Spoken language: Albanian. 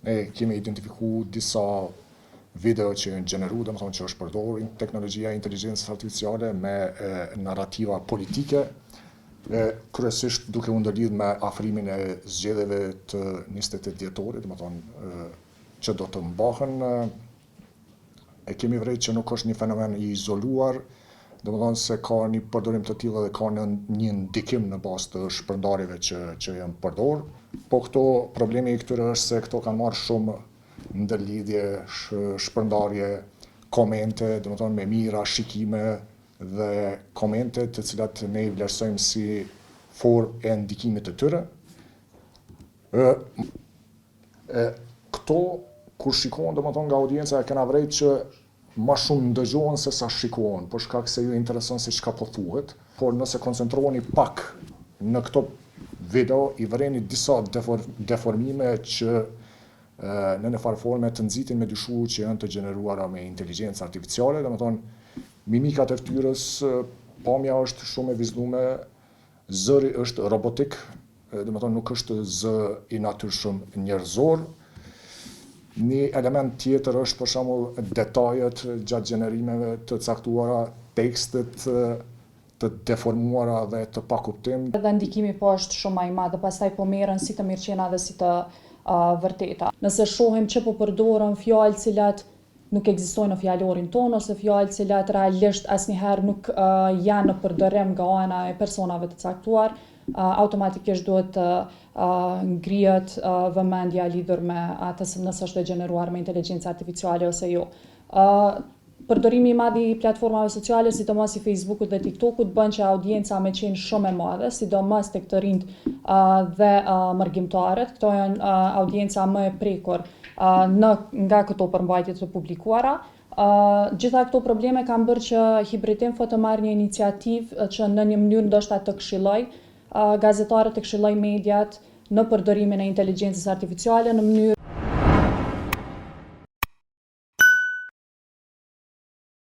Ne kemi identifiku disa video që janë gjeneru, dhe më thonë që është përdor teknologjia e inteligjencës artificiale me narrativa politike, kryesisht duke u ndërlidh me afrimin e zgjedhjeve të 28 dhjetorit, dhe më thonë që do të mbahen. E kemi vërejtë që nuk është një fenomen i izoluar, dhe më thonë se ka një përdorim të tillë dhe ka një ndikim në bazë të shpërndarjeve që janë përdor. Po problemi i këtyre është se këto kanë marrë shumë ndërlidhje, shpërndarje, komente, dhe më thonë me mira, shikime dhe komente të cilat ne i vlerësojmë si formë e ndikimit të tyre. Këto, kur shikohen, dhe më thonë nga audienca, e kena vrejt që ma shumë ndëgjohen se sa shikohen, për shkak se ju intereson se çka po thuhet, por nëse koncentroheni pak në këto video, i vëreni disa deformime që në një farë forme të nxitin me dyshu që janë të gjeneruara me inteligjencë artificiale, dhe më thonë mimikat e fytyrës, pamja është shumë e vizhluar, zëri është robotik, dhe më thonë nuk është zë i natyrshëm njerëzor. Një element tjetër është për shembull detajet gjatë gjenerimeve të caktuara, tekstet të deformuara dhe të pakuptim. Dhe ndikimi po është shumë më i madh, pastaj po merren si të mirëqenia dhe si të vërteta. Nëse shohim që po përdoren fjalë cilat nuk ekzistojnë në fjalorin tonë, ose fjalë cilat realisht asnjëherë nuk janë në përdorim nga ana e personave të caktuar, automatikisht duhet të ngrihet vëmendja lidhur me atë nëse është e gjeneruar me inteligjencë artificiale ose jo. Përdorimi i madh i platformave sociale, sidomos i Facebookut dhe TikTokut, bën që audienca me qenë shumë e madhe, sidomos tek të rinjt dhe mërgjimtarët. Këto janë audienca më e prekur nga këto përmbajtje të publikuara. Gjitha këto probleme kanë bërë që Hibridinfo të marrë një iniciativë që në një mënyrë ndoshta të këshilloj gazetarët, të këshilloj mediat në përdorimin e inteligjencës artificiale në mënyrë